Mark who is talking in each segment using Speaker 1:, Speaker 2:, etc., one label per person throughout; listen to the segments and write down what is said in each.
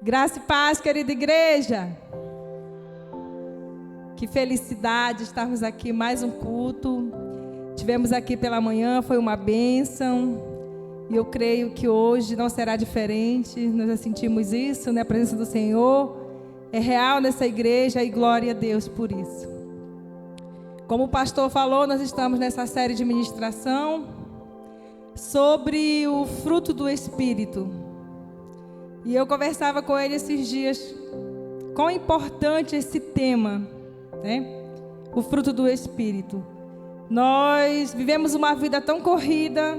Speaker 1: Graça e paz, querida igreja. Que felicidade estarmos aqui mais um culto. Tivemos aqui pela manhã, foi uma bênção. E eu creio que hoje não será diferente. Nós já sentimos isso, né? A presença do Senhor é real nessa igreja e glória a Deus por isso. Como o pastor falou, nós estamos nessa série de ministração sobre o fruto do Espírito. E eu conversava com ele esses dias, quão importante esse tema, né? O fruto do Espírito. Nós vivemos uma vida tão corrida,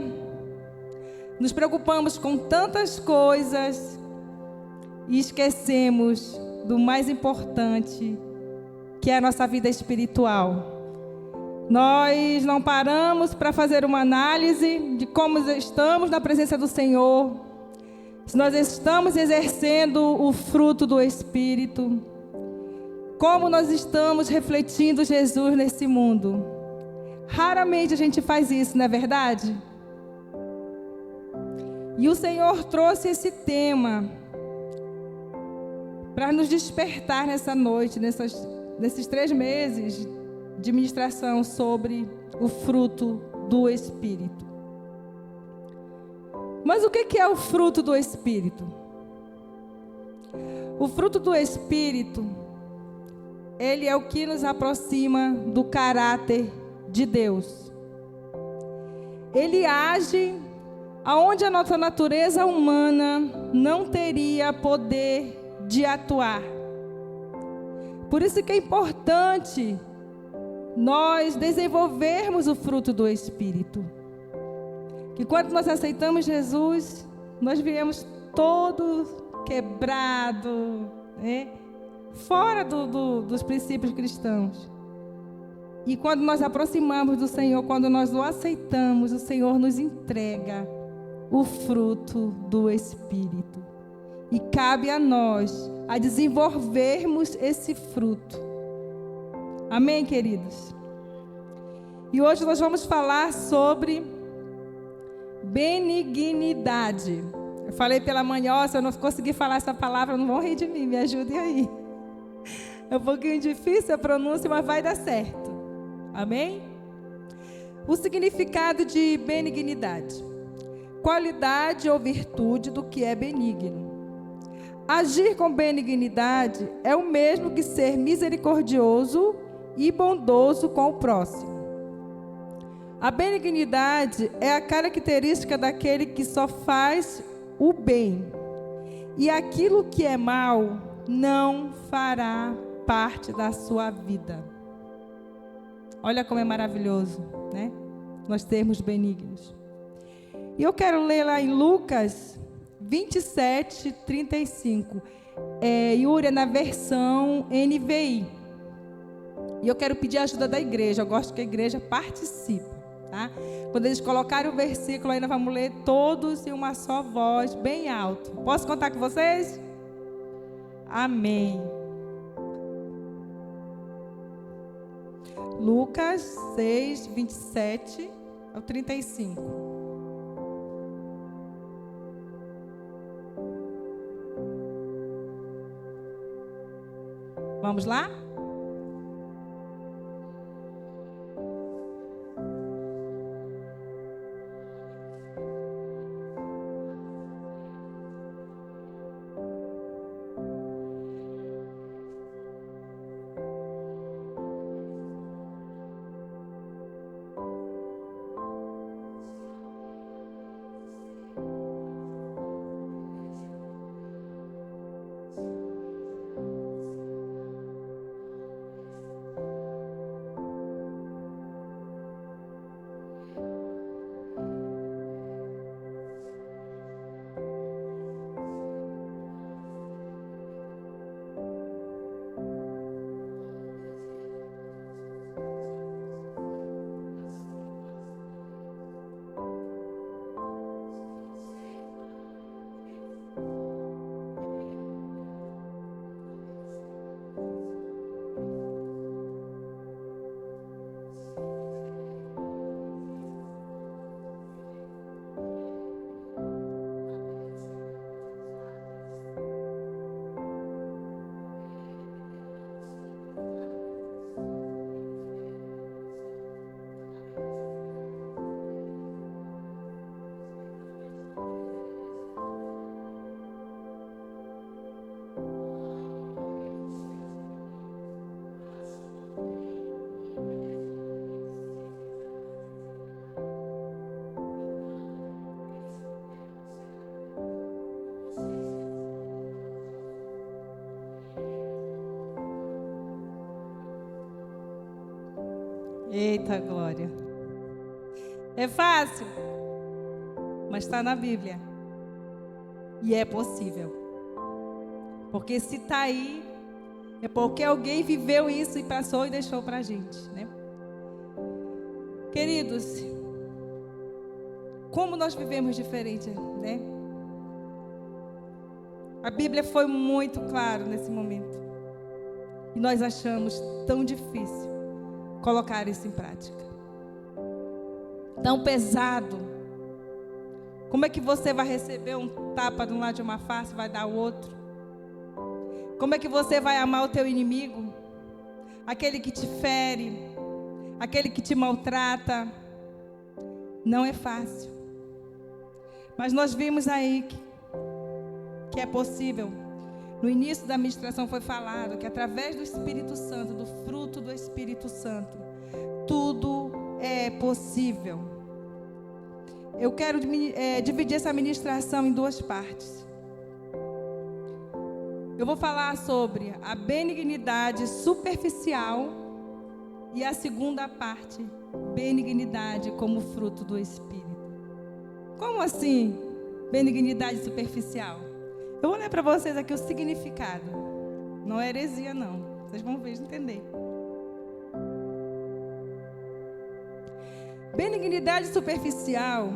Speaker 1: nos preocupamos com tantas coisas e esquecemos do mais importante, que é a nossa vida espiritual. Nós não paramos para fazer uma análise de como estamos na presença do Senhor, se nós estamos exercendo o fruto do Espírito, como nós estamos refletindo Jesus nesse mundo. Raramente a gente faz isso, não é verdade? E o Senhor trouxe esse tema para nos despertar nessa noite, nesses 3 meses de ministração sobre o fruto do Espírito. Mas o que é o fruto do Espírito? O fruto do Espírito, ele é o que nos aproxima do caráter de Deus. Ele age aonde a nossa natureza humana não teria poder de atuar. Por isso que é importante nós desenvolvermos o fruto do Espírito. Que quando nós aceitamos Jesus, nós viemos todo quebrado, né? Fora dos princípios cristãos. E quando nós aproximamos do Senhor, quando nós o aceitamos, o Senhor nos entrega o fruto do Espírito. E cabe a nós a desenvolvermos esse fruto. Amém, queridos? E hoje nós vamos falar sobre benignidade. Eu falei pela manhã, se eu não conseguir falar essa palavra, não vão rir de mim, me ajudem aí. É um pouquinho difícil a pronúncia, mas vai dar certo. Amém? O significado de benignidade: qualidade ou virtude do que é benigno. Agir com benignidade é o mesmo que ser misericordioso e bondoso com o próximo. A benignidade é a característica daquele que só faz o bem, e aquilo que é mal não fará parte da sua vida. Olha como é maravilhoso, né? Nós termos benignos. E eu quero ler lá em Lucas 27, 35. Yuri, na versão NVI. E eu quero pedir a ajuda da igreja. Eu gosto que a igreja participe. Tá? Quando eles colocarem o versículo, aí nós vamos ler todos em uma só voz, bem alto. Posso contar com vocês? Amém. Lucas 6, 27 ao 35. Vamos lá? Eita glória. É fácil, mas está na Bíblia. E é possível. Porque se está aí, é porque alguém viveu isso e passou e deixou para a gente, né? Queridos, como nós vivemos diferente, né? A Bíblia foi muito clara nesse momento. E nós achamos tão difícil colocar isso em prática. Tão pesado. Como é que você vai receber um tapa de um lado de uma face e vai dar o outro? Como é que você vai amar o teu inimigo? Aquele que te fere, aquele que te maltrata. Não é fácil. Mas nós vimos aí que é possível. No início da ministração foi falado que através do Espírito Santo, do fruto do Espírito Santo, tudo é possível. Eu quero dividir essa ministração em duas partes. Eu vou falar sobre a benignidade superficial e a segunda parte, benignidade como fruto do Espírito. Como assim, benignidade superficial? Eu vou ler para vocês aqui o significado. Não é heresia, não. Vocês vão ver e entender. Benignidade superficial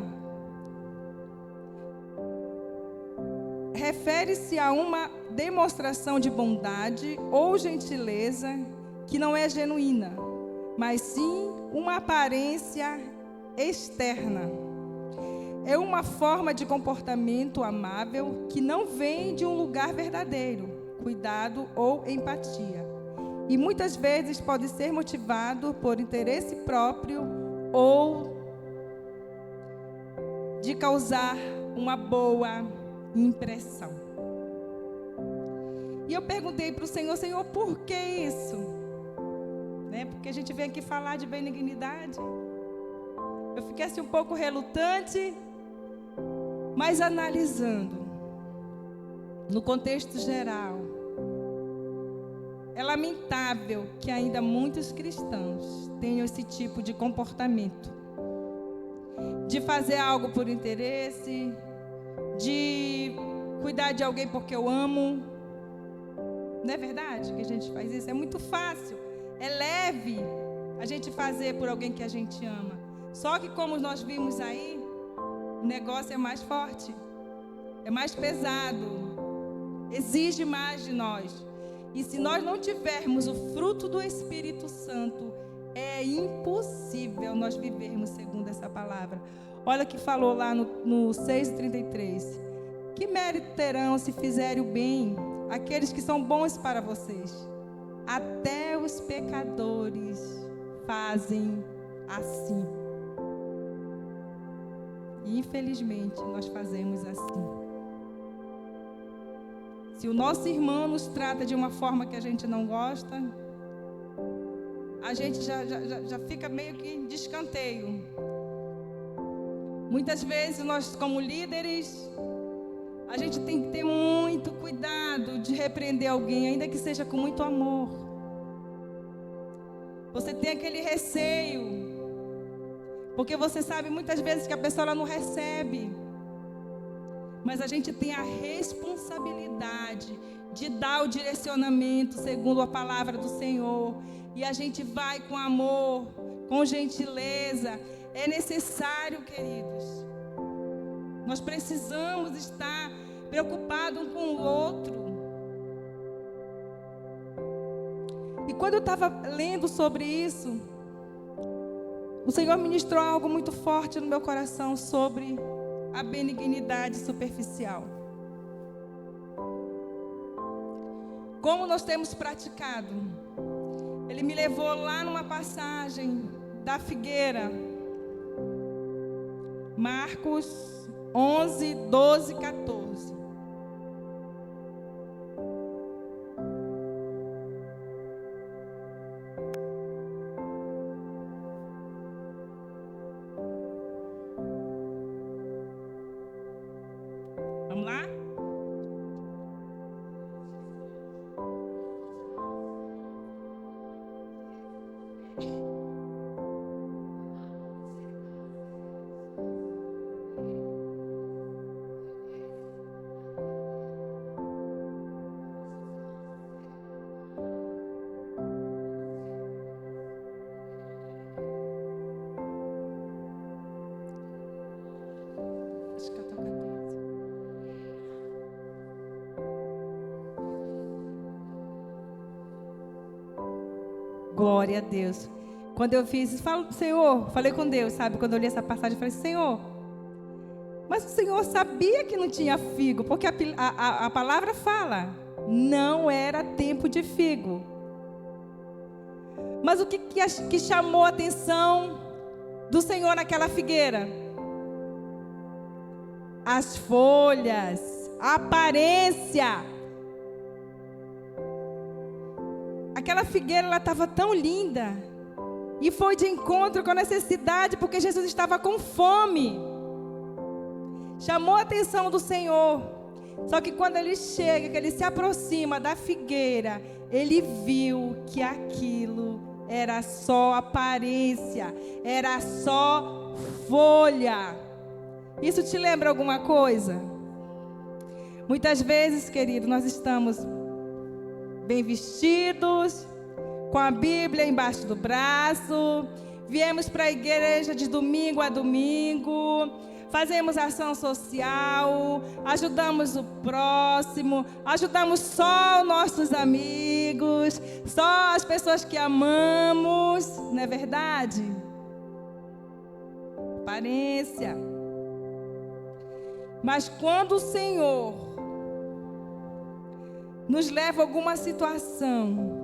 Speaker 1: refere-se a uma demonstração de bondade ou gentileza que não é genuína, mas sim uma aparência externa. É uma forma de comportamento amável que não vem de um lugar verdadeiro, cuidado ou empatia. E muitas vezes pode ser motivado por interesse próprio ou de causar uma boa impressão. E eu perguntei para o Senhor, Senhor, por que isso? Né? Porque a gente vem aqui falar de benignidade. Eu fiquei assim um pouco relutante, mas analisando, no contexto geral, é lamentável que ainda muitos cristãos tenham esse tipo de comportamento. De fazer algo por interesse, de cuidar de alguém porque eu amo. Não é verdade que a gente faz isso? É muito fácil, é leve a gente fazer por alguém que a gente ama. Só que como nós vimos aí, o negócio é mais forte, é mais pesado, exige mais de nós. E se nós não tivermos o fruto do Espírito Santo, é impossível nós vivermos segundo essa palavra. Olha o que falou lá no 6:33. Que mérito terão se fizerem o bem aqueles que são bons para vocês? Até os pecadores fazem assim. E infelizmente nós fazemos assim. Se o nosso irmão nos trata de uma forma que a gente não gosta, a gente já fica meio que de escanteio. Muitas vezes nós, como líderes, a gente tem que ter muito cuidado de repreender alguém, ainda que seja com muito amor. Você tem aquele receio, porque você sabe muitas vezes que a pessoa ela não recebe. Mas a gente tem a responsabilidade de dar o direcionamento segundo a palavra do Senhor. E a gente vai com amor, com gentileza. É necessário, queridos. Nós precisamos estar preocupados um com o outro. E quando eu estava lendo sobre isso, o Senhor ministrou algo muito forte no meu coração sobre a benignidade superficial. Como nós temos praticado? Ele me levou lá numa passagem da figueira. Marcos 11, 12, 14. Vamos lá? Glória a Deus. Quando eu fiz isso, Senhor, falei com Deus, sabe? Quando eu li essa passagem, eu falei, Senhor, mas o Senhor sabia que não tinha figo, porque a palavra fala, não era tempo de figo. Mas o que chamou a atenção do Senhor naquela figueira? As folhas, a aparência. Aquela figueira, ela estava tão linda. E foi de encontro com a necessidade, porque Jesus estava com fome. Chamou a atenção do Senhor. Só que quando ele chega, que ele se aproxima da figueira, ele viu que aquilo era só aparência, era só folha. Isso te lembra alguma coisa? Muitas vezes, querido, nós estamos bem vestidos, com a Bíblia embaixo do braço, viemos para a igreja de domingo a domingo, fazemos ação social, ajudamos o próximo, ajudamos só os nossos amigos, só as pessoas que amamos, não é verdade? Aparência. Mas quando o Senhor nos leva a alguma situação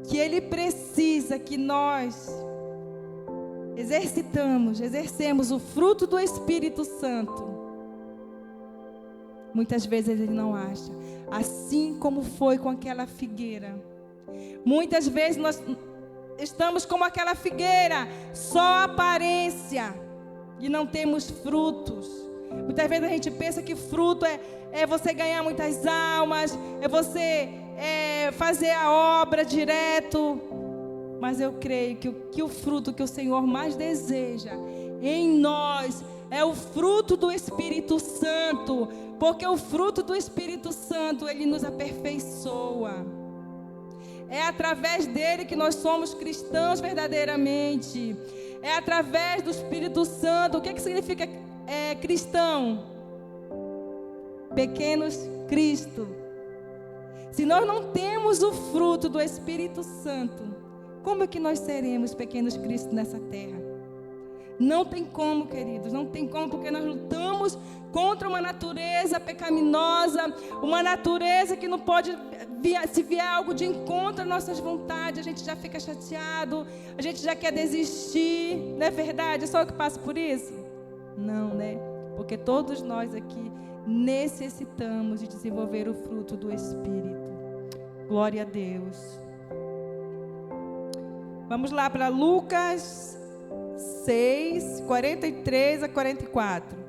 Speaker 1: que Ele precisa que nós exercemos o fruto do Espírito Santo, muitas vezes Ele não acha. Assim como foi com aquela figueira. Muitas vezes nós estamos como aquela figueira, só aparência, e não temos frutos. Muitas vezes a gente pensa que fruto é você ganhar muitas almas, é você fazer a obra direto. Mas eu creio que o fruto que o Senhor mais deseja em nós é o fruto do Espírito Santo, porque o fruto do Espírito Santo, ele nos aperfeiçoa. É através dele que nós somos cristãos verdadeiramente. É através do Espírito Santo. O que significa cristão? Pequenos Cristo. Se nós não temos o fruto do Espírito Santo, como é que nós seremos pequenos Cristo nessa terra? Não tem como, queridos, não tem como, porque nós lutamos contra uma natureza pecaminosa, uma natureza que não pode, se vier algo de encontro às nossas vontades, a gente já fica chateado, a gente já quer desistir, não é verdade? É só eu que passo por isso? Não, né? Porque todos nós aqui necessitamos de desenvolver o fruto do Espírito. Glória a Deus. Vamos lá para Lucas 6, 43 a 44.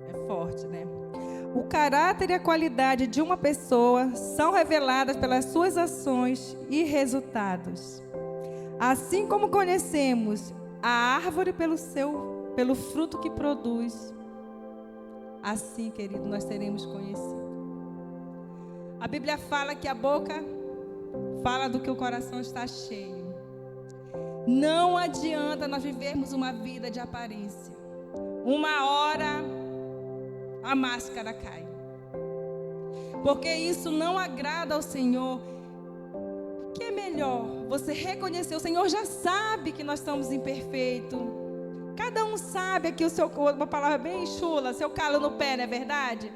Speaker 1: É forte, né? O caráter e a qualidade de uma pessoa são reveladas pelas suas ações e resultados. Assim como conhecemos a árvore pelo fruto que produz, assim, querido, nós seremos conhecidos. A Bíblia fala que a boca fala do que o coração está cheio. Não adianta nós vivermos uma vida de aparência. Uma hora a máscara cai, porque isso não agrada ao Senhor. O que é melhor? Você reconhecer, o Senhor já sabe que nós somos imperfeitos. Cada um sabe aqui uma palavra bem chula, seu calo no pé, não é verdade?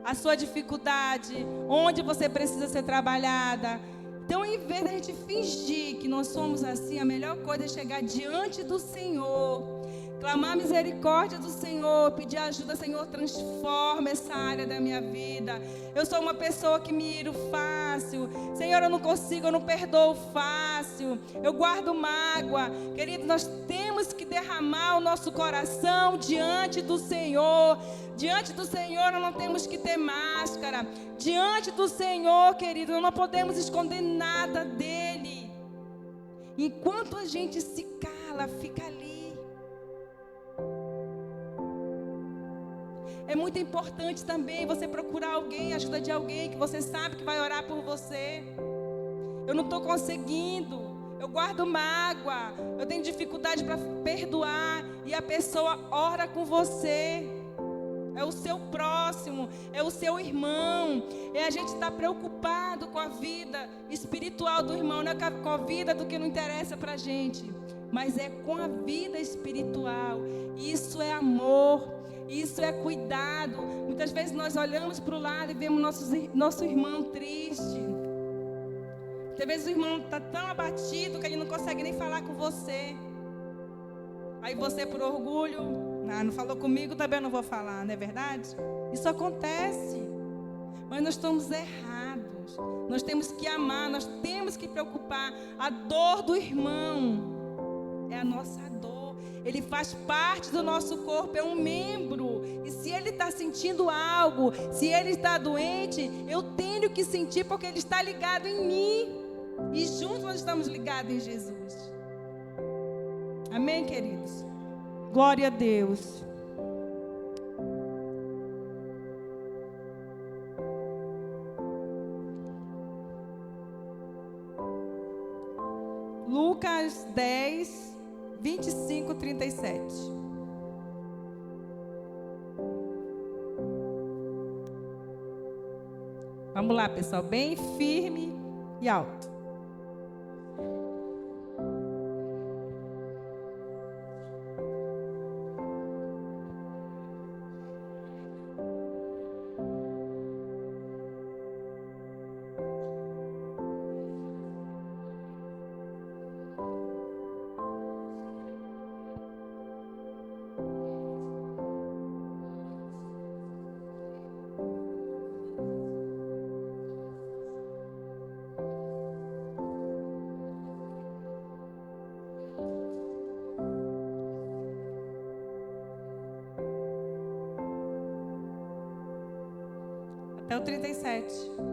Speaker 1: A sua dificuldade, onde você precisa ser trabalhada. Então, em vez de a gente fingir que nós somos assim, a melhor coisa é chegar diante do Senhor, clamar a misericórdia do Senhor, pedir ajuda. Senhor, transforma essa área da minha vida. Eu sou uma pessoa que me iro fácil. Senhor, eu não consigo, eu não perdoo fácil. Eu guardo mágoa. Querido, nós temos que derramar o nosso coração diante do Senhor. Diante do Senhor, nós não temos que ter máscara. Diante do Senhor, querido, nós não podemos esconder nada dEle. Enquanto a gente se cala, fica ali. muito importante também você procurar alguém, a ajuda de alguém que você sabe que vai orar por você. Eu não estou conseguindo, eu guardo mágoa, eu tenho dificuldade para perdoar, e a pessoa ora com você. É o seu próximo, é o seu irmão. É a gente estar preocupado com a vida espiritual do irmão, não é com a vida do que não interessa para a gente, mas é com a vida espiritual. Isso é amor, isso é cuidado. Muitas vezes nós olhamos para o lado e vemos nosso irmão triste. Muitas vezes o irmão está tão abatido que ele não consegue nem falar com você. Aí você, por orgulho, não falou comigo, também eu não vou falar, não é verdade? Isso acontece, mas nós estamos errados. Nós temos que amar, nós temos que preocupar. A dor do irmão é a nossa dor. Ele faz parte do nosso corpo, é um membro. E se ele está sentindo algo, se ele está doente, eu tenho que sentir, porque ele está ligado em mim. E juntos nós estamos ligados em Jesus. Amém, queridos? Glória a Deus. Lucas 10, 25, 37. Vamos lá, pessoal, bem firme e alto. Até o 37.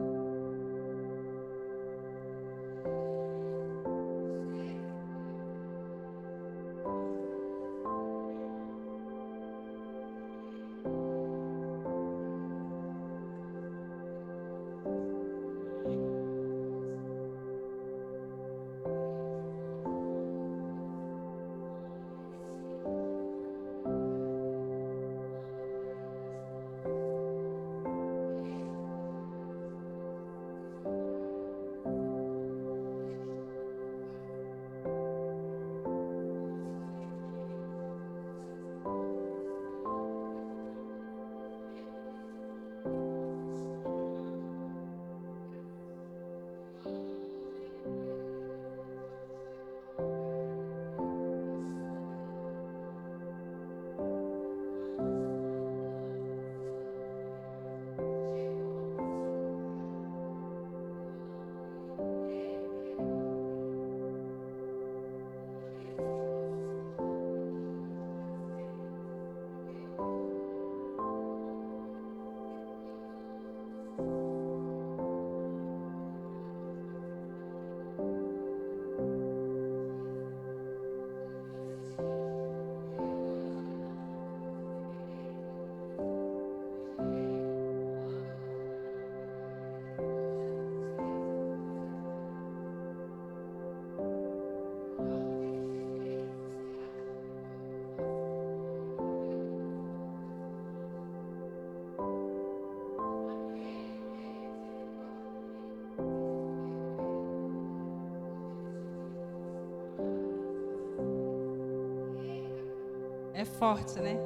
Speaker 1: É forte, né?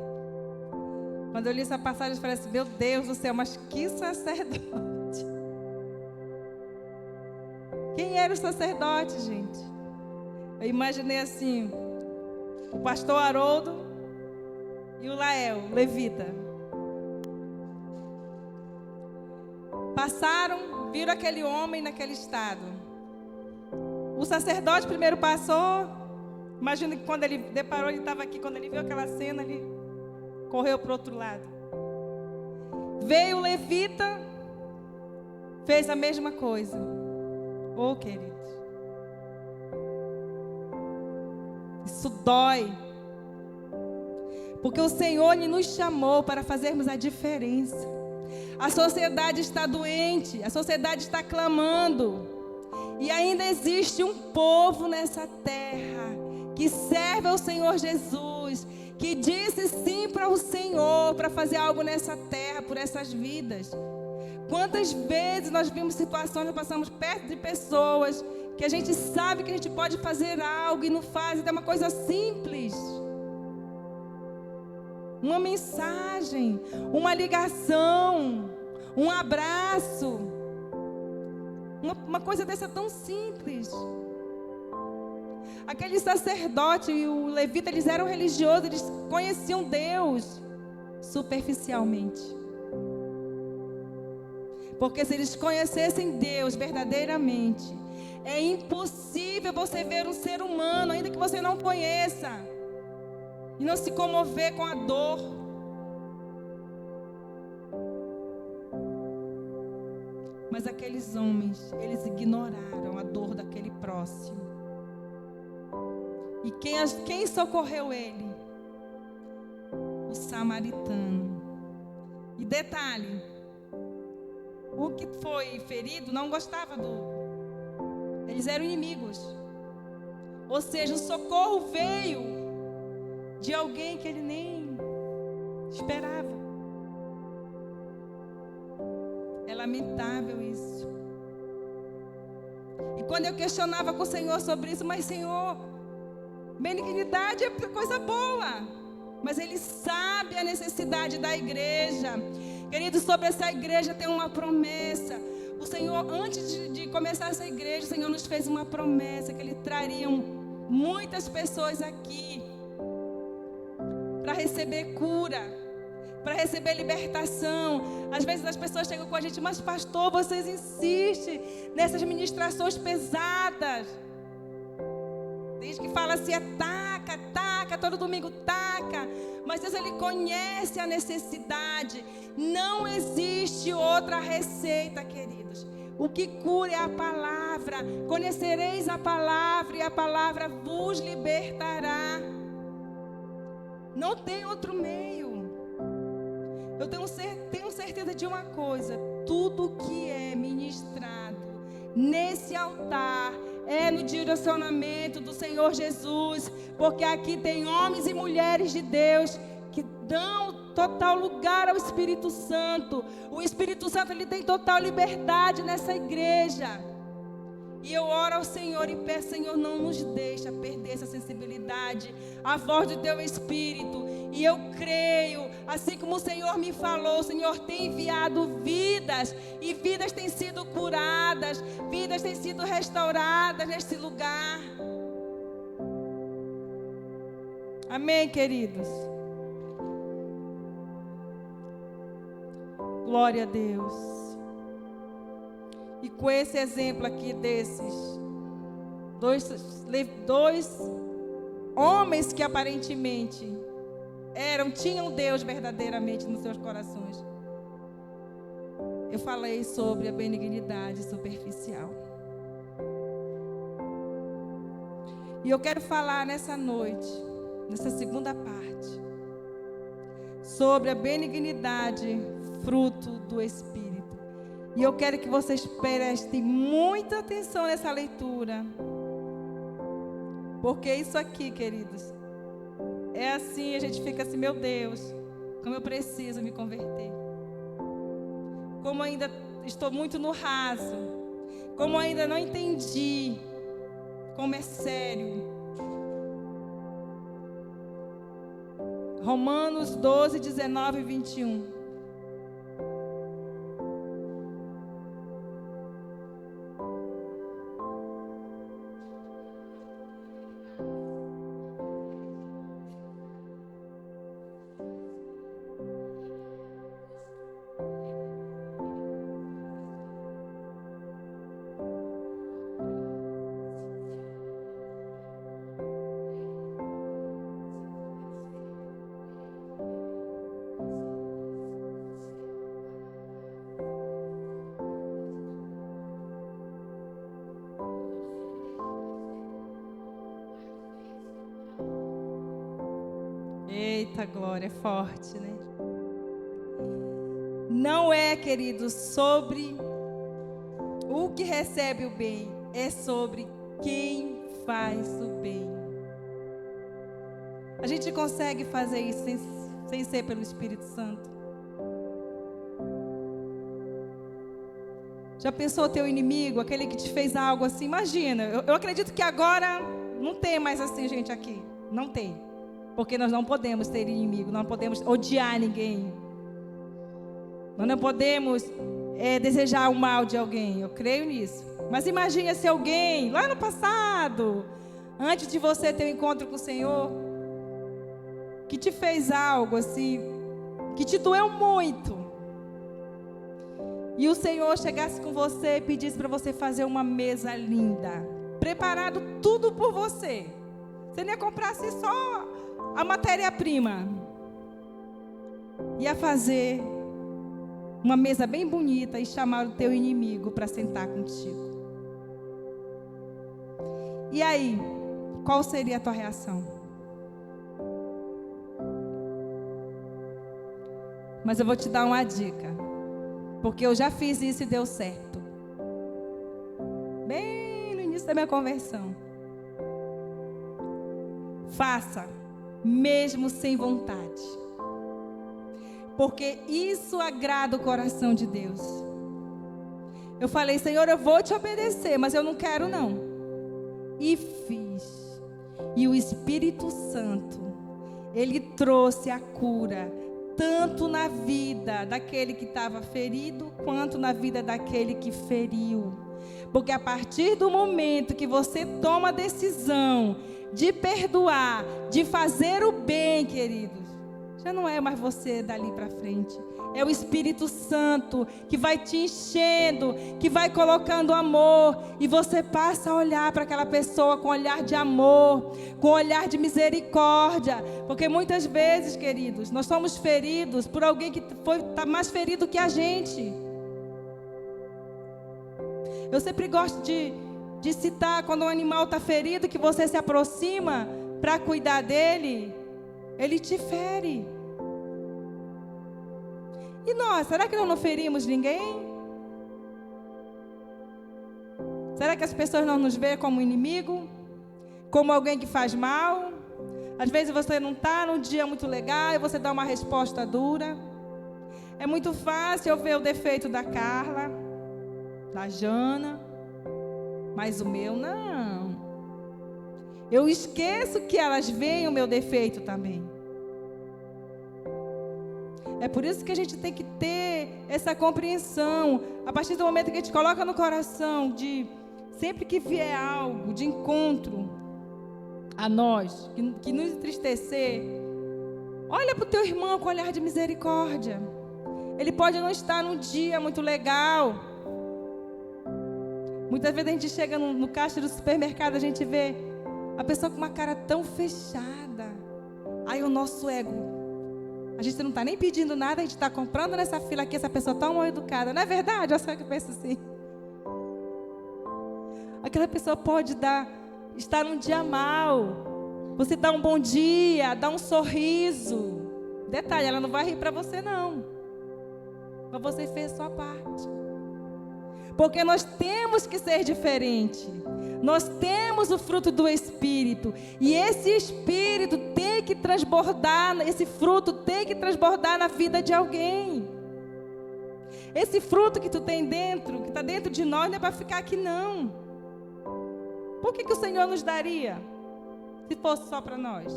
Speaker 1: Quando eu li essa passagem, eu falei assim, meu Deus do céu, mas que sacerdote. Quem era o sacerdote, gente? Eu imaginei assim, o pastor Haroldo e o Lael, levita. Passaram, viram aquele homem naquele estado. O sacerdote primeiro passou. Imagina que quando ele deparou, ele estava aqui. Quando ele viu aquela cena, ele correu para o outro lado. Veio o levita, fez a mesma coisa. Oh, queridos, isso dói. Porque o Senhor Ele nos chamou para fazermos a diferença. A sociedade está doente, a sociedade está clamando. E ainda existe um povo nessa terra que serve ao Senhor Jesus, que disse sim para o Senhor, para fazer algo nessa terra, por essas vidas. Quantas vezes nós vimos situações, nós passamos perto de pessoas que a gente sabe que a gente pode fazer algo e não faz, é uma coisa simples. Uma mensagem, uma ligação, um abraço. Uma coisa dessa tão simples. Aquele sacerdote e o levita, eles eram religiosos, eles conheciam Deus superficialmente. Porque se eles conhecessem Deus verdadeiramente, é impossível você ver um ser humano, ainda que você não conheça, e não se comover com a dor. Mas aqueles homens, eles ignoraram a dor daquele próximo. E quem socorreu ele? O samaritano. E detalhe, o que foi ferido não gostava eles eram inimigos. Ou seja, o socorro veio de alguém que ele nem esperava. É lamentável isso. E quando eu questionava com o Senhor sobre isso, mas Senhor, benignidade é coisa boa, mas Ele sabe a necessidade da igreja. Queridos, sobre essa igreja tem uma promessa. O Senhor, antes de começar essa igreja, o Senhor nos fez uma promessa, que Ele traria muitas pessoas aqui para receber cura, para receber libertação. Às vezes as pessoas chegam com a gente, mas pastor, vocês insistem nessas ministrações pesadas. Tem gente que fala assim, taca, todo domingo taca. Mas Deus, Ele conhece a necessidade. Não existe outra receita, queridos. O que cura é a palavra. Conhecereis a palavra e a palavra vos libertará. Não tem outro meio. Eu tenho certeza de uma coisa. Tudo que é ministrado nesse altar é no direcionamento do Senhor Jesus, porque aqui tem homens e mulheres de Deus que dão total lugar ao Espírito Santo. O Espírito Santo, ele tem total liberdade nessa igreja. E eu oro ao Senhor e peço, Senhor, não nos deixa perder essa sensibilidade à voz do Teu Espírito. E eu creio, assim como o Senhor me falou, o Senhor tem enviado vidas, e vidas têm sido curadas, vidas têm sido restauradas neste lugar. Amém, queridos? Glória a Deus. E com esse exemplo aqui desses dois homens que aparentemente tinham Deus verdadeiramente nos seus corações, eu falei sobre a benignidade superficial. E eu quero falar nessa noite, nessa segunda parte, sobre a benignidade fruto do Espírito. E eu quero que vocês prestem muita atenção nessa leitura. Porque isso aqui, queridos, é assim, a gente fica assim, meu Deus, como eu preciso me converter. Como ainda estou muito no raso. Como ainda não entendi como é sério. Romanos 12, 19 e 21. Eita, glória, é forte, né? Não é, queridos, sobre o que recebe o bem, é sobre quem faz o bem. A gente consegue fazer isso sem ser pelo Espírito Santo? Já pensou teu inimigo, aquele que te fez algo assim? Imagina, eu acredito que agora não tem mais assim gente aqui. Não tem. Porque nós não podemos ter inimigo, não podemos odiar ninguém. Nós não podemos desejar o mal de alguém, eu creio nisso. Mas imagine se alguém, lá no passado, antes de você ter um encontro com o Senhor, que te fez algo assim, que te doeu muito, e o Senhor chegasse com você e pedisse para você fazer uma mesa linda, preparado tudo por você. Você nem ia comprar assim só a matéria-prima, ia fazer uma mesa bem bonita e chamar o teu inimigo para sentar contigo. E aí, qual seria a tua reação? Mas eu vou te dar uma dica, porque eu já fiz isso e deu certo. Bem no início da minha conversão. Faça, mesmo sem vontade. Porque isso agrada o coração de Deus. Eu falei, Senhor, eu vou te obedecer, mas eu não quero não. E fiz. E o Espírito Santo, Ele trouxe a cura, tanto na vida daquele que estava ferido, quanto na vida daquele que feriu. Porque a partir do momento que você toma a decisão de perdoar, de fazer o bem, queridos, já não é mais você dali para frente. É o Espírito Santo que vai te enchendo, que vai colocando amor. E você passa a olhar para aquela pessoa com olhar de amor, com olhar de misericórdia. Porque muitas vezes, queridos, nós somos feridos por alguém que está mais ferido que a gente. Eu sempre gosto de citar, quando um animal está ferido, que você se aproxima para cuidar dele, ele te fere. E nós, será que nós não ferimos ninguém? Será que as pessoas não nos veem como inimigo? Como alguém que faz mal? Às vezes você não está num dia muito legal e você dá uma resposta dura. É muito fácil eu ver o defeito da Carla, da Jana, mas o meu não. Eu esqueço que elas veem o meu defeito também. É por isso que a gente tem que ter essa compreensão. A partir do momento que a gente coloca no coração, de sempre que vier algo de encontro a nós, que nos entristecer, olha para o teu irmão com olhar de misericórdia. Ele pode não estar num dia muito legal. Muitas vezes a gente chega no caixa do supermercado, a gente vê a pessoa com uma cara tão fechada. Aí o nosso ego, a gente não está nem pedindo nada, a gente está comprando nessa fila aqui, essa pessoa tão mal educada. Não é verdade? Olha só que eu penso assim. Aquela pessoa pode estar num dia mal. Você dá um bom dia, dá um sorriso. Detalhe, ela não vai rir para você não. Mas você fez a sua parte. Porque nós temos que ser diferente. Nós temos o fruto do Espírito. E esse Espírito tem que transbordar, esse fruto tem que transbordar na vida de alguém. Esse fruto que tu tem dentro, que está dentro de nós, não é para ficar aqui não. Por que o Senhor nos daria, se fosse só para nós?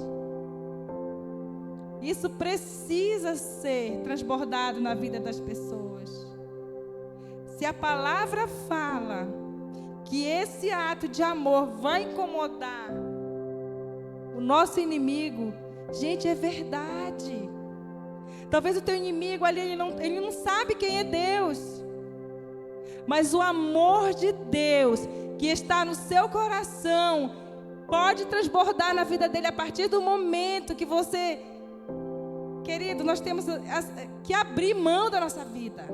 Speaker 1: Isso precisa ser transbordado na vida das pessoas. Se a palavra fala que esse ato de amor vai incomodar o nosso inimigo, gente, é verdade. Talvez o teu inimigo ali, ele não sabe quem é Deus. Mas o amor de Deus que está no seu coração pode transbordar na vida dele a partir do momento que você... Querido, nós temos que abrir mão da nossa vida.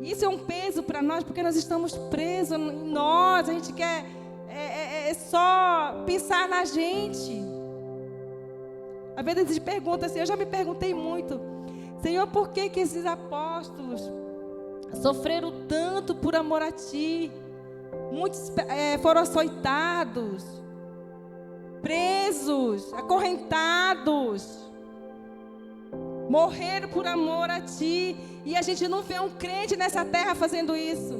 Speaker 1: Isso é um peso para nós, porque nós estamos presos em nós. A gente quer só pensar na gente. Às vezes a gente pergunta assim, eu já me perguntei muito, Senhor, por que esses apóstolos sofreram tanto por amor a Ti? Muitos foram açoitados, presos, acorrentados, morreram por amor a Ti. E a gente não vê um crente nessa terra fazendo isso.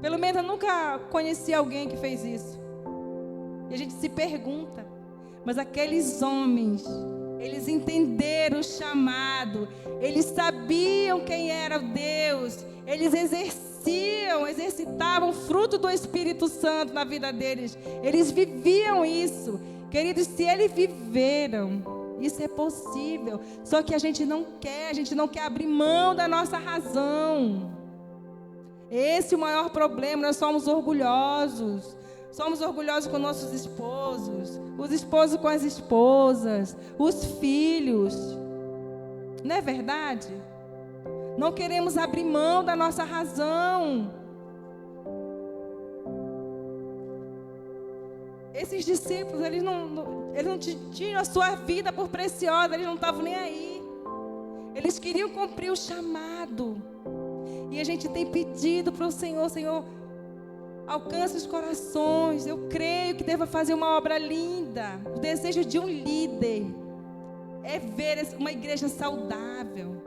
Speaker 1: Pelo menos eu nunca conheci alguém que fez isso. E a gente se pergunta, mas aqueles homens, eles entenderam o chamado, eles sabiam quem era Deus, eles exercitavam o fruto do Espírito Santo na vida deles, eles viviam isso. Queridos, se eles viveram, isso é possível, só que a gente não quer abrir mão da nossa razão. Esse é o maior problema, nós somos orgulhosos. Somos orgulhosos com nossos esposos, os esposos com as esposas, os filhos. Não é verdade? Não queremos abrir mão da nossa razão. Esses discípulos, eles não tinham a sua vida por preciosa, eles não estavam nem aí. Eles queriam cumprir o chamado. E a gente tem pedido para o Senhor, Senhor, alcance os corações. Eu creio que deva fazer uma obra linda. O desejo de um líder é ver uma igreja saudável,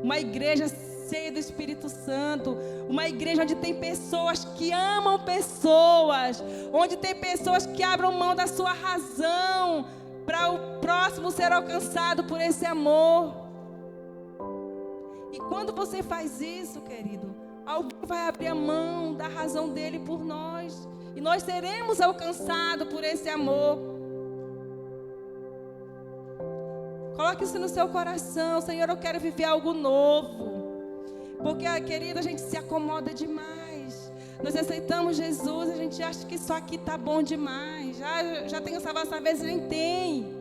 Speaker 1: uma igreja cheia do Espírito Santo, uma igreja onde tem pessoas que amam pessoas, onde tem pessoas que abram mão da sua razão para o próximo ser alcançado por esse amor. E quando você faz isso, querido, alguém vai abrir a mão da razão dele por nós. E nós seremos alcançados por esse amor. Coloque isso no seu coração. Senhor, eu quero viver algo novo. Porque, querido, a gente se acomoda demais. Nós aceitamos Jesus, a gente acha que isso aqui está bom demais. Já tenho salvação, às vezes nem tem.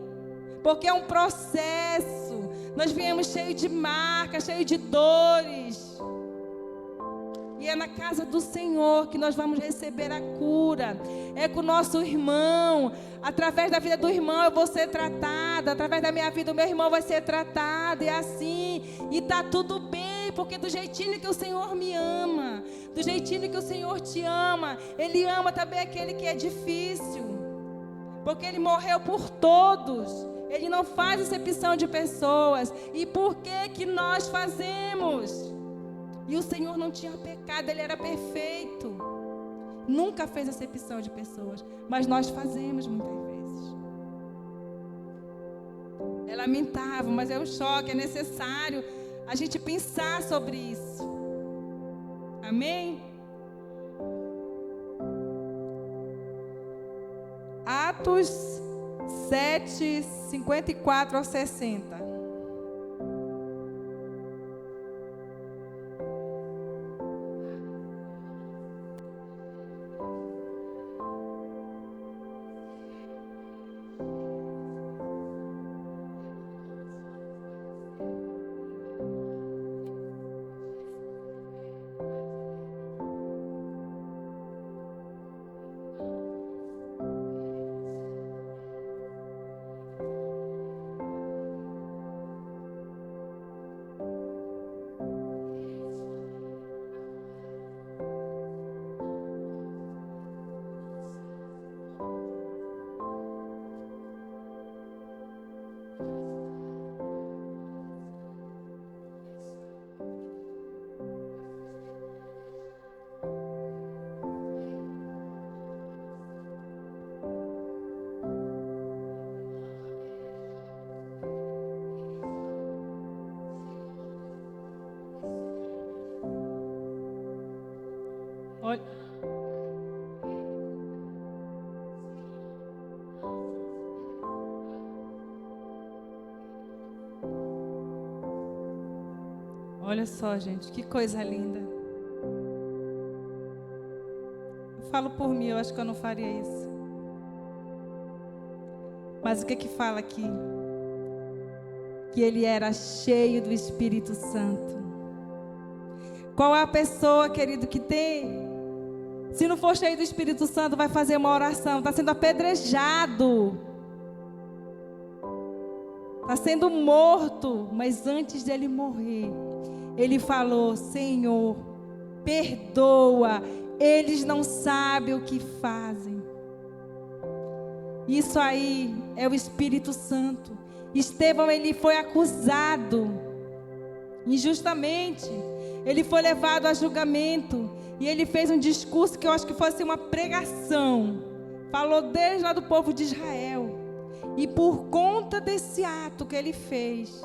Speaker 1: Porque é um processo. Nós viemos cheio de marcas, cheio de dores. E é na casa do Senhor que nós vamos receber a cura. É com o nosso irmão. Através da vida do irmão eu vou ser tratada. Através da minha vida o meu irmão vai ser tratado. É assim. E está tudo bem. Porque do jeitinho que o Senhor me ama, do jeitinho que o Senhor te ama, Ele ama também aquele que é difícil. Porque Ele morreu por todos. Ele não faz acepção de pessoas. E por que nós fazemos? E o Senhor não tinha pecado, Ele era perfeito. Nunca fez acepção de pessoas. Mas nós fazemos muitas vezes. É lamentável, mas é um choque, é necessário a gente pensar sobre isso. Amém? Atos 7, 54 ao 60. Olha só, gente, que coisa linda. Eu falo por mim, eu acho que eu não faria isso. Mas o que fala aqui? Que ele era cheio do Espírito Santo. Qual é a pessoa, querido, que tem... Se não for cheio do Espírito Santo, vai fazer uma oração. Está sendo apedrejado. está sendo morto, mas antes dele morrer, ele falou: Senhor, perdoa, eles não sabem o que fazem. Isso aí é o Espírito Santo. Estevão, ele foi acusado injustamente, ele foi levado a julgamento, e ele fez um discurso que eu acho que fosse uma pregação, falou desde lá do povo de Israel, e por conta desse ato que ele fez,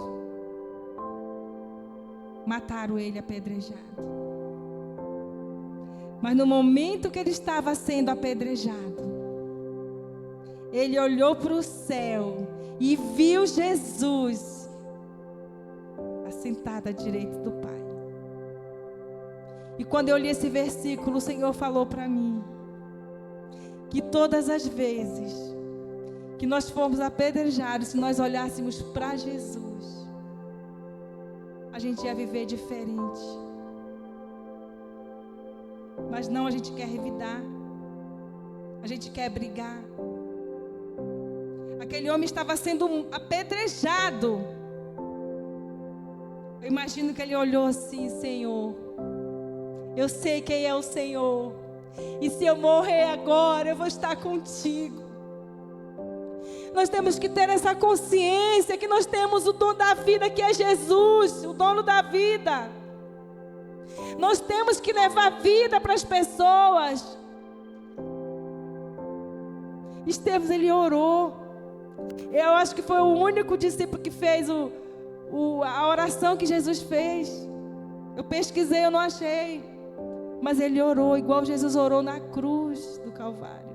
Speaker 1: mataram ele apedrejado. Mas no momento que ele estava sendo apedrejado, ele olhou para o céu e viu Jesus assentado à direita do Pai. E quando eu li esse versículo, o Senhor falou para mim que todas as vezes que nós formos apedrejados, se nós olhássemos para Jesus, a gente ia viver diferente. Mas não, a gente quer revidar, a gente quer brigar. Aquele homem estava sendo apedrejado. Eu imagino que ele olhou assim: Senhor, eu sei quem é o Senhor, e se eu morrer agora, eu vou estar contigo. Nós temos que ter essa consciência que nós temos o dono da vida, que é Jesus, o dono da vida. Nós temos que levar vida para as pessoas. Estevão, ele orou. Eu acho que foi o único discípulo que fez a oração que Jesus fez. Eu pesquisei, eu não achei. Mas ele orou igual Jesus orou na cruz do Calvário.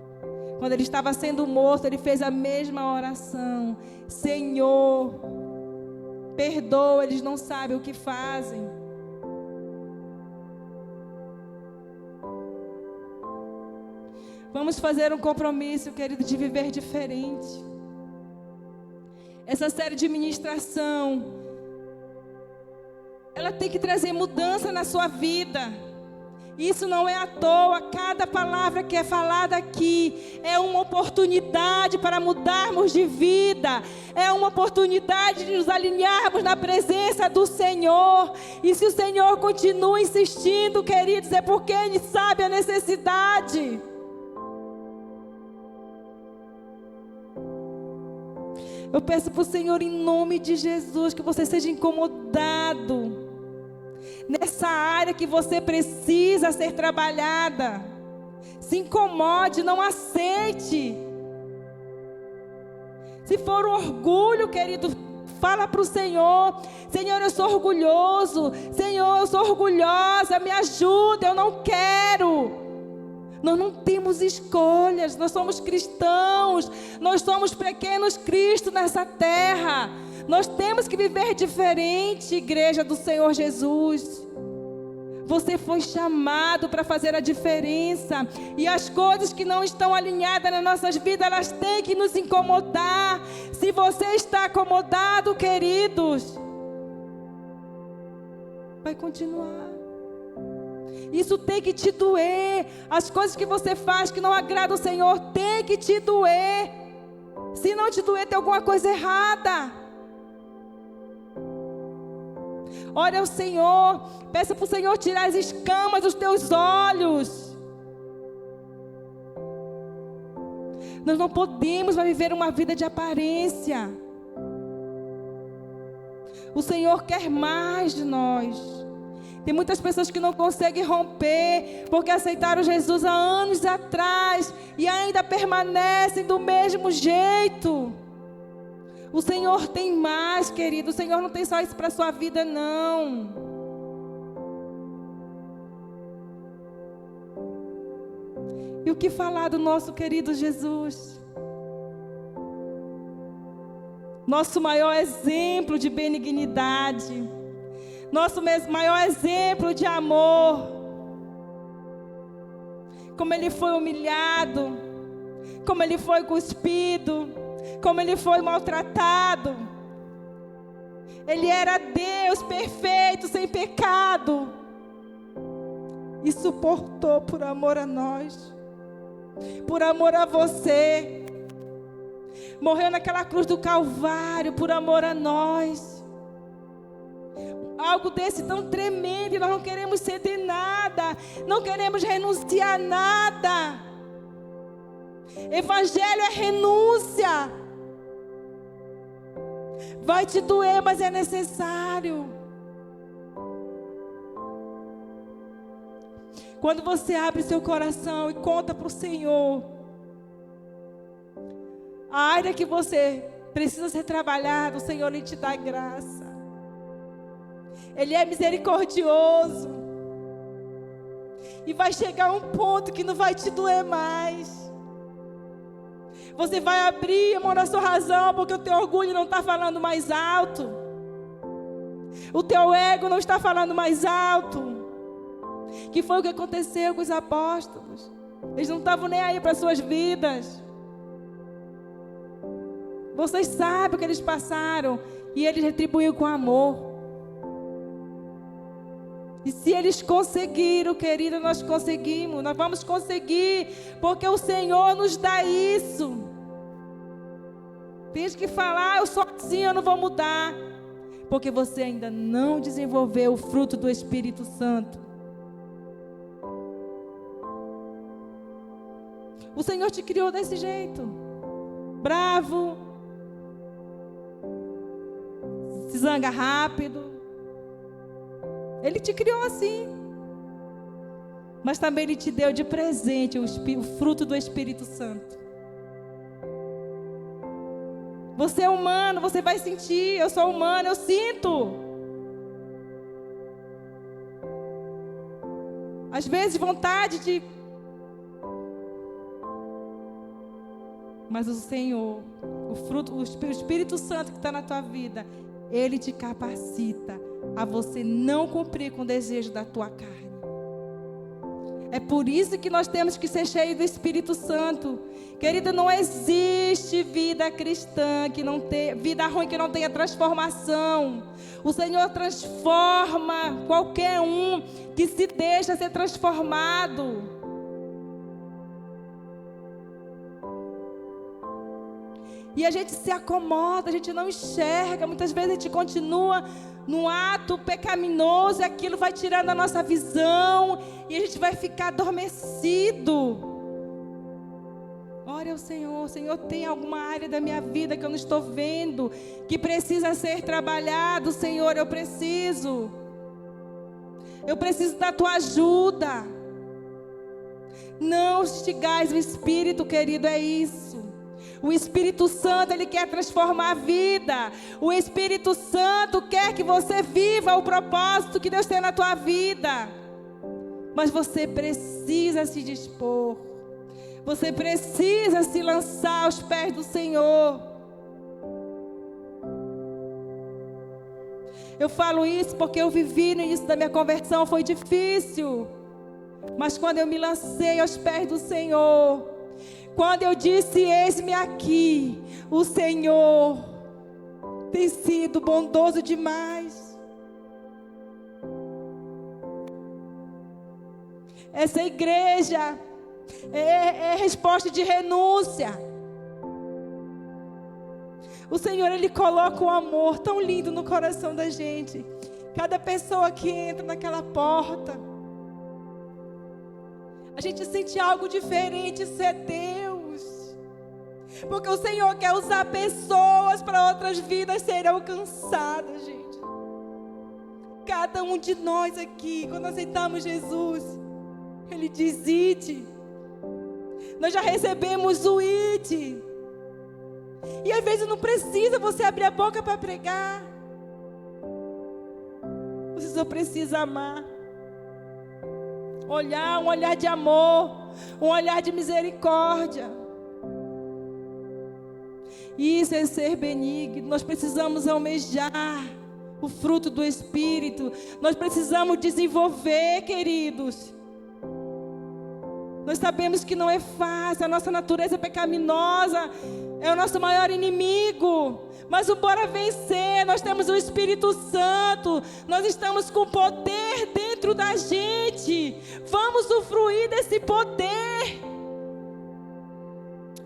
Speaker 1: Quando ele estava sendo morto, ele fez a mesma oração: Senhor, perdoa, eles não sabem o que fazem. Vamos fazer um compromisso, querido, de viver diferente. Essa série de ministração, ela tem que trazer mudança na sua vida. Isso não é à toa. Cada palavra que é falada aqui é uma oportunidade para mudarmos de vida. É uma oportunidade de nos alinharmos na presença do Senhor. E se o Senhor continua insistindo, queridos, é porque Ele sabe a necessidade. Eu peço para o Senhor, em nome de Jesus, que você seja incomodado nessa área que você precisa ser trabalhada. Se incomode, não aceite. Se for um orgulho, querido, fala para o Senhor: Senhor, eu sou orgulhoso. Senhor, eu sou orgulhosa, me ajuda, eu não quero. Nós não temos escolhas, nós somos cristãos, nós somos pequenos Cristo nessa terra. Nós temos que viver diferente, igreja do Senhor Jesus. Você foi chamado para fazer a diferença. E as coisas que não estão alinhadas nas nossas vidas, elas têm que nos incomodar. Se você está acomodado, queridos, vai continuar. Isso tem que te doer. As coisas que você faz que não agradam o Senhor tem que te doer. Se não te doer, tem alguma coisa errada. Ore ao Senhor, peça para o Senhor tirar as escamas dos teus olhos. Nós não podemos mais viver uma vida de aparência. O Senhor quer mais de nós. Tem muitas pessoas que não conseguem romper porque aceitaram Jesus há anos atrás e ainda permanecem do mesmo jeito. O Senhor tem mais, querido. O Senhor não tem só isso para a sua vida, não. E o que falar do nosso querido Jesus? Nosso maior exemplo de benignidade. Nosso maior exemplo de amor. Como Ele foi humilhado. Como Ele foi cuspido. Como Ele foi maltratado. Ele era Deus perfeito, sem pecado. E suportou por amor a nós. Por amor a você. Morreu naquela cruz do Calvário por amor a nós. Algo desse tão tremendo, e nós não queremos ceder nada, não queremos renunciar a nada. Evangelho é renúncia. Vai te doer, mas é necessário. Quando você abre seu coração e conta para o Senhor a área que você precisa ser trabalhada, o Senhor Ele te dá graça. Ele é misericordioso. E vai chegar um ponto que não vai te doer mais. Você vai abrir a mão da sua razão, porque o teu orgulho não está falando mais alto. O teu ego não está falando mais alto. Que foi o que aconteceu com os apóstolos. Eles não estavam nem aí para as suas vidas. Vocês sabem o que eles passaram. E eles retribuíram com amor. E se eles conseguiram, querida, nós conseguimos. Nós vamos conseguir. Porque o Senhor nos dá isso. Tem gente que fala, eu sou assim, eu não vou mudar. Porque você ainda não desenvolveu o fruto do Espírito Santo. O Senhor te criou desse jeito. Bravo. Se zanga rápido. Ele te criou assim. Mas também Ele te deu de presente o fruto do Espírito Santo. Você é humano, você vai sentir. Eu sou humano, eu sinto. Às vezes vontade de... Mas o Senhor, o Espírito Santo que está na tua vida, Ele te capacita a você não cumprir com o desejo da tua carne. É por isso que nós temos que ser cheios do Espírito Santo. Querida, não existe vida cristã que não tenha, vida ruim que não tenha transformação. O Senhor transforma qualquer um que se deixa ser transformado. E a gente se acomoda, a gente não enxerga. Muitas vezes a gente continua num ato pecaminoso e aquilo vai tirando a nossa visão. E a gente vai ficar adormecido. Ore ao Senhor. Senhor, tem alguma área da minha vida que eu não estou vendo, que precisa ser trabalhado. Senhor, eu preciso. Eu preciso da tua ajuda. Não instigais o Espírito, querido, é isso. O Espírito Santo, Ele quer transformar a vida. O Espírito Santo quer que você viva o propósito que Deus tem na tua vida. Mas você precisa se dispor. Você precisa se lançar aos pés do Senhor. Eu falo isso porque eu vivi no início da minha conversão, foi difícil. Mas quando eu me lancei aos pés do Senhor, quando eu disse, eis-me aqui, o Senhor tem sido bondoso demais. Essa igreja é resposta de renúncia. O Senhor, Ele coloca um amor tão lindo no coração da gente. Cada pessoa que entra naquela porta, a gente sente algo diferente, isso é Deus. Porque o Senhor quer usar pessoas para outras vidas serem alcançadas, gente. Cada um de nós aqui, quando aceitamos Jesus, Ele diz, ide. Nós já recebemos o ide. E às vezes não precisa você abrir a boca para pregar. Você só precisa amar. Olhar, um olhar de amor, um olhar de misericórdia. Isso é ser benigno. Nós precisamos almejar o fruto do Espírito. Nós precisamos desenvolver, queridos. Nós sabemos que não é fácil, a nossa natureza pecaminosa é o nosso maior inimigo. Mas o bora vencer, nós temos o Espírito Santo, nós estamos com poder dentro da gente. Vamos usufruir desse poder.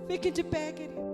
Speaker 1: Fique de pé, querido.